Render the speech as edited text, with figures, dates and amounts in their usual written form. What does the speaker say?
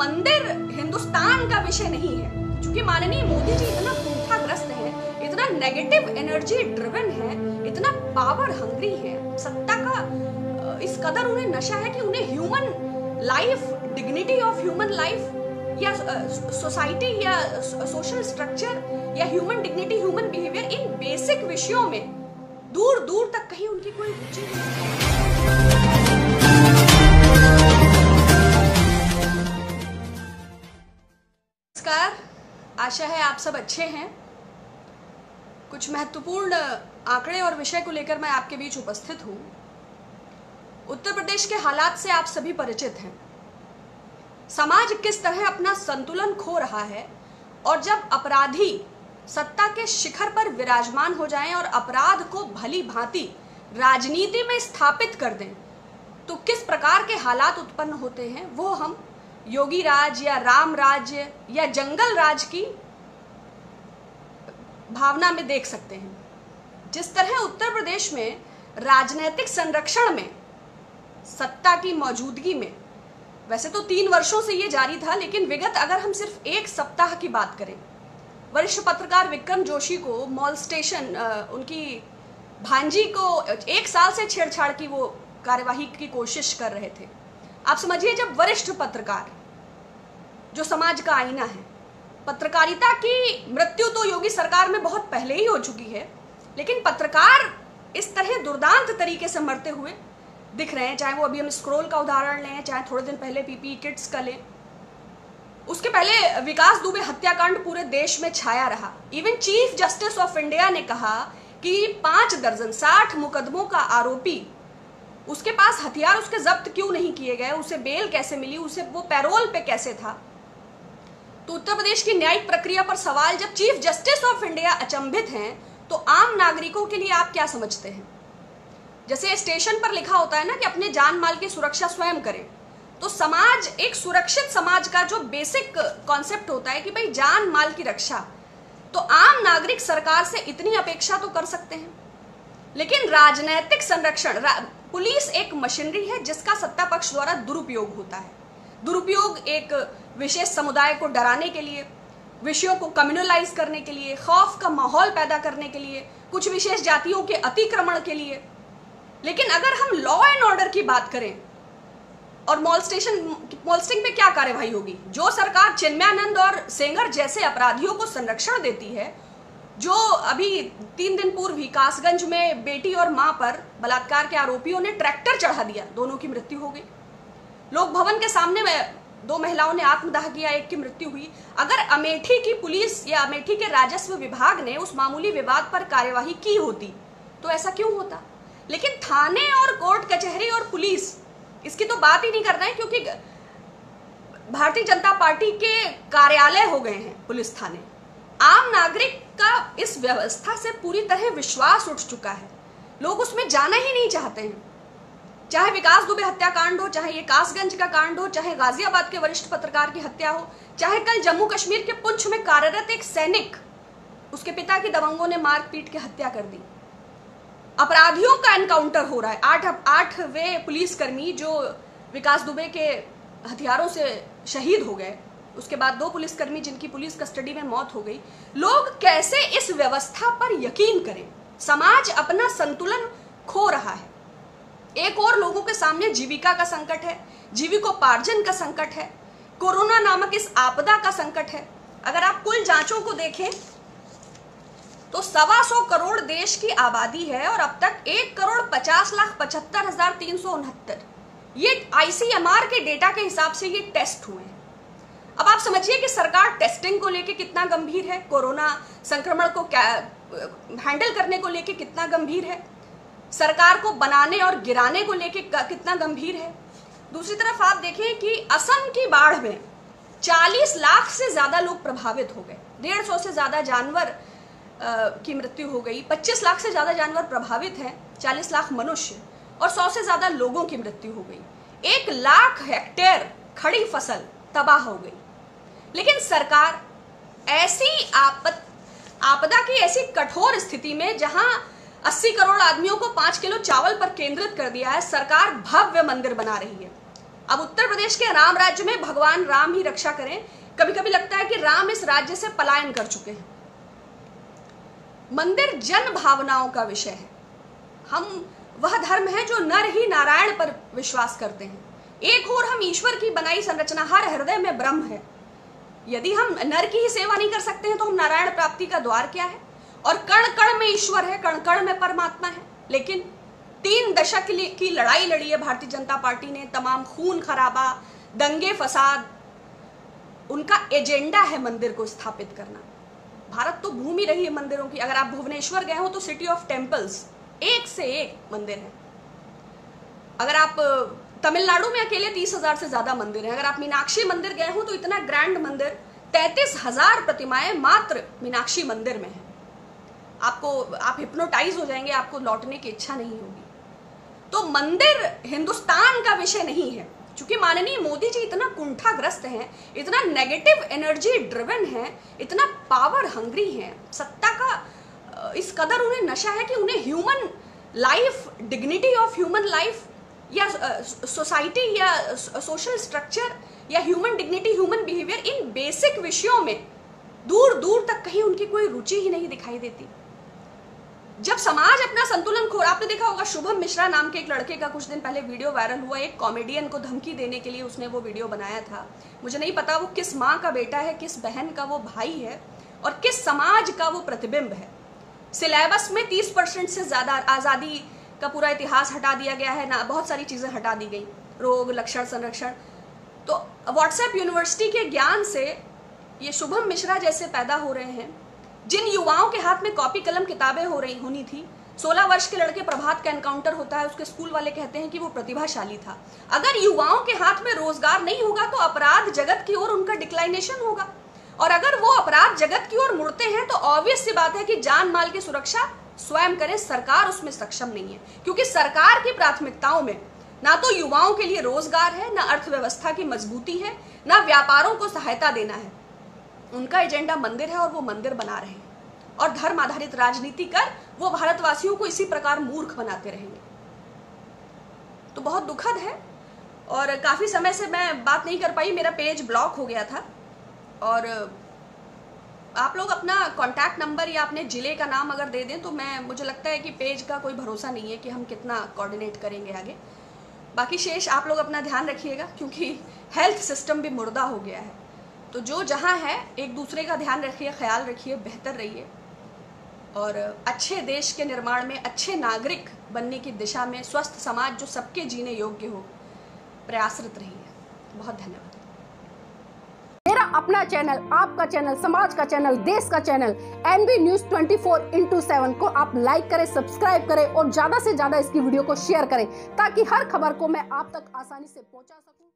मंदिर हिंदुस्तान का विषय नहीं है, क्योंकि माननीय मोदी जी इतना कुंठाग्रस्त है, इतना नेगेटिव एनर्जी ड्रिवन है, इतना पावर हंग्री है, सत्ता का इस कदर उन्हें नशा है कि उन्हें human life, dignity of human life या सोसाइटी या सोशल स्ट्रक्चर या ह्यूमन डिग्निटी, ह्यूमन बिहेवियर, इन बेसिक विषयों में दूर दूर तक कहीं उनकी कोई रुचि नहीं। नमस्कार, आशा है आप सब अच्छे हैं। कुछ महत्वपूर्ण आंकड़े और विषय को लेकर मैं आपके बीच उपस्थित हूं। उत्तर प्रदेश के हालात से आप सभी परिचित हैं। समाज किस तरह अपना संतुलन खो रहा है, और जब अपराधी सत्ता के शिखर पर विराजमान हो जाएं और अपराध को भली भांति राजनीति में स्थापित कर दें, तो किस प्रकार के हालात उत्पन्न होते हैं, वो हम योगी राज या राम राज्य या जंगल राज की भावना में देख सकते हैं। जिस तरह उत्तर प्रदेश में राजनीतिक संरक्षण में सत्ता की मौजूदगी में, वैसे तो 3 वर्षों से ये जारी था, लेकिन विगत अगर हम सिर्फ 1 सप्ताह की बात करें, वरिष्ठ पत्रकार विक्रम जोशी को मॉलस्टेशन, उनकी भांजी को 1 साल से छेड़छाड़ की वो कार्यवाही की कोशिश कर रहे थे। आप समझिए, जब वरिष्ठ पत्रकार, जो समाज का आईना है, पत्रकारिता की मृत्यु तो योगी सरकार में बहुत पहले ही हो चुकी है, लेकिन पत्रकार इस तरह दुर्दांत तरीके से मरते हुए दिख रहे हैं। चाहे वो अभी हम स्क्रोल का उदाहरण लें, चाहे थोड़े दिन पहले पीपीई किट्स का लें, उसके पहले विकास दुबे हत्याकांड पूरे देश में छाया रहा। Even chief justice of India ने कहा कि 5 दर्जन 60 मुकदमों का आरोपी, उसके पास हथियार उसके जब्त क्यों नहीं किए गए, उसे बेल कैसे मिली, उसे वो पैरोल पे कैसे था। तो उत्तर प्रदेश की न्यायिक प्रक्रिया पर सवाल, जब चीफ जस्टिस ऑफ इंडिया अचंभित हैं, तो आम नागरिकों के लिए आप क्या समझते हैं? जैसे स्टेशन पर लिखा होता है ना कि अपने जान माल की सुरक्षा स्वयं करें, तो समाज, एक सुरक्षित समाज का जो बेसिक कॉन्सेप्ट होता है कि भाई जान माल की रक्षा, तो आम नागरिक सरकार से इतनी अपेक्षा तो कर सकते हैं। लेकिन राजनैतिक संरक्षण, पुलिस एक मशीनरी है जिसका सत्ता पक्ष द्वारा दुरुपयोग होता है। दुरुपयोग एक विशेष समुदाय को डराने के लिए, विषयों को कम्युनलाइज करने के लिए, खौफ का माहौल पैदा करने के लिए, कुछ विशेष जातियों के अतिक्रमण के लिए। लेकिन अगर हम लॉ एंड ऑर्डर की बात करें, और मॉलस्टिंग पे क्या कार्यवाही होगी? जो सरकार चिन्मयानंद और सेंगर जैसे अपराधियों को संरक्षण देती है, जो अभी 3 दिन पूर्व ही कासगंज में बेटी और मां पर बलात्कार के आरोपियों ने ट्रैक्टर चढ़ा दिया, दोनों की मृत्यु हो गई। लोक भवन के सामने 2 महिलाओं ने आत्मदाह किया, 1 की मृत्यु हुई। अगर अमेठी की पुलिस या अमेठी के राजस्व विभाग ने उस मामूली विवाद पर कार्यवाही की होती, तो ऐसा क्यों होता? लेकिन थाने और कोर्ट कचहरी और पुलिस, इसकी तो बात ही नहीं कर रहे हैं, क्योंकि भारतीय जनता पार्टी के कार्यालय हो गए हैं पुलिस थाने। आम नागरिक का इस व्यवस्था से पूरी तरह विश्वास उठ चुका है, लोग उसमें जाना ही नहीं चाहते हैं। चाहे विकास दुबे हत्याकांड हो, चाहे ये कासगंज का कांड हो, चाहे गाजियाबाद के वरिष्ठ पत्रकार की हत्या हो, चाहे कल जम्मू कश्मीर के पुंछ में कार्यरत एक सैनिक, उसके पिता की दबंगों ने मार पीट के हत्या कर दी। अपराधियों का एनकाउंटर हो रहा है। 8वें पुलिसकर्मी जो विकास दुबे के हथियारों से शहीद हो गए, उसके बाद 2 पुलिसकर्मी जिनकी पुलिस कस्टडी में मौत हो गई। लोग कैसे इस व्यवस्था पर यकीन करें? समाज अपना संतुलन खो रहा है। एक और लोगों के सामने जीविका का संकट है, जीविकोपार्जन का संकट है, कोरोना नामक इस आपदा का संकट है। अगर आप कुल जांचों को देखें तो 125 करोड़ देश की आबादी है, और अब तक 1,50,75,369 ये ICMR के डेटा के हिसाब से ये टेस्ट हुए हैं। अब आप समझिए कि सरकार टेस्टिंग को लेके कितना गंभीर है, कोरोना संक्रमण को हैंडल करने को लेके कितना गंभीर है, सरकार को बनाने और गिराने को लेके कितना गंभीर है। दूसरी तरफ आप देखें कि असम की बाढ़ में 40 लाख से ज्यादा लोग प्रभावित हो गए, 150 से ज्यादा जानवर की मृत्यु हो गई, 25 लाख से ज्यादा जानवर प्रभावित हैं, 40 लाख मनुष्य, और 100 से ज्यादा लोगों की मृत्यु हो गई। 1 लाख हेक्टेयर खड़ी फसल तबाह हो गई। लेकिन सरकार ऐसी आपदा की ऐसी कठोर स्थिति में, जहां 80 करोड़ आदमियों को 5 किलो चावल पर केंद्रित कर दिया है, सरकार भव्य मंदिर बना रही है। अब उत्तर प्रदेश के राम राज्य में भगवान राम ही रक्षा करें। कभी कभी लगता है कि राम इस राज्य से पलायन कर चुके हैं। मंदिर जन भावनाओं का विषय है। हम वह धर्म है जो नर ही नारायण पर विश्वास करते हैं। एक ओर हम ईश्वर की बनाई संरचना, हर हृदय में ब्रह्म है। यदि हम नर की ही सेवा नहीं कर सकते हैं तो हम नारायण प्राप्ति का द्वार क्या है? और कण कण में ईश्वर है, कण कण में परमात्मा है। लेकिन 3 दशक की लड़ाई लड़ी है भारतीय जनता पार्टी ने। तमाम खून खराबा, दंगे फसाद, उनका एजेंडा है मंदिर को स्थापित करना। भारत तो भूमि रही है मंदिरों की। अगर आप भुवनेश्वर गए हो तो सिटी ऑफ टेम्पल्स, एक से एक मंदिर है। अगर आप तमिलनाडु में अकेले 30,000 से ज्यादा मंदिर है। अगर आप मीनाक्षी मंदिर गए हो तो इतना ग्रैंड मंदिर, 33,000 प्रतिमाएं मात्र मीनाक्षी मंदिर में है। आप हिप्नोटाइज हो जाएंगे, आपको लौटने की इच्छा नहीं होगी। तो मंदिर हिंदुस्तान का विषय नहीं है। क्योंकि माननीय मोदी जी इतना कुंठाग्रस्त हैं, इतना नेगेटिव एनर्जी ड्रिवन हैं, इतना पावर हंग्री हैं, सत्ता का इस कदर उन्हें नशा है कि उन्हें human life, dignity of human life या सोसाइटी या सोशल स्ट्रक्चर या ह्यूमन डिग्निटी, ह्यूमन बिहेवियर, इन बेसिक विषयों में दूर दूर तक कहीं उनकी कोई रुचि ही नहीं दिखाई देती। जब समाज अपना संतुलन खो, आपने देखा होगा शुभम मिश्रा नाम के एक लड़के का कुछ दिन पहले वीडियो वायरल हुआ। एक कॉमेडियन को धमकी देने के लिए उसने वो वीडियो बनाया था। मुझे नहीं पता वो किस माँ का बेटा है, किस बहन का वो भाई है और किस समाज का वो प्रतिबिंब है। सिलेबस में 30% से ज्यादा आजादी का पूरा इतिहास हटा दिया गया है ना, बहुत सारी चीजें हटा दी गई, रोग लक्षण संरक्षण। तो व्हाट्सएप यूनिवर्सिटी के ज्ञान से ये शुभम मिश्रा जैसे पैदा हो रहे हैं। जिन युवाओं के हाथ में कॉपी कलम किताबें होनी थी, 16 वर्ष के लड़के प्रभात का एनकाउंटर होता है, उसके स्कूल वाले कहते हैं कि वो प्रतिभाशाली था। अगर युवाओं के हाथ में रोजगार नहीं होगा तो अपराध जगत की ओर उनका डिक्लाइनेशन होगा। और अगर वो अपराध जगत की ओर मुड़ते हैं तो ऑब्वियस सी बात है कि जान माल की सुरक्षा स्वयं करें। सरकार उसमें सक्षम नहीं है, क्योंकि सरकार की प्राथमिकताओं में ना तो युवाओं के लिए रोजगार है, ना अर्थव्यवस्था की मजबूती है, ना व्यापारों को सहायता देना है। उनका एजेंडा मंदिर है और वो मंदिर बना रहे हैं और धर्म आधारित राजनीति कर वो भारतवासियों को इसी प्रकार मूर्ख बनाते रहेंगे। तो बहुत दुखद है। और काफी समय से मैं बात नहीं कर पाई, मेरा पेज ब्लॉक हो गया था। और आप लोग अपना कॉन्टैक्ट नंबर या अपने जिले का नाम अगर दे दें तो मुझे लगता है कि पेज का कोई भरोसा नहीं है कि हम कितना कोऑर्डिनेट करेंगे आगे। बाकी शेष आप लोग अपना ध्यान रखिएगा, क्योंकि हेल्थ सिस्टम भी मुर्दा हो गया है। तो जो जहां है एक दूसरे का ध्यान रखिए, ख्याल रखिए, बेहतर रहिए और अच्छे देश के निर्माण में, अच्छे नागरिक बनने की दिशा में, स्वस्थ समाज जो सबके जीने योग्य हो, प्रयासरत रहिए। बहुत धन्यवाद। मेरा अपना चैनल, आपका चैनल, समाज का चैनल, देश का चैनल NV News 24/7 को आप लाइक करें, सब्सक्राइब करें और ज्यादा से ज्यादा इसकी वीडियो को शेयर करें, ताकि हर खबर को मैं आप तक आसानी से पहुंचा सकूं।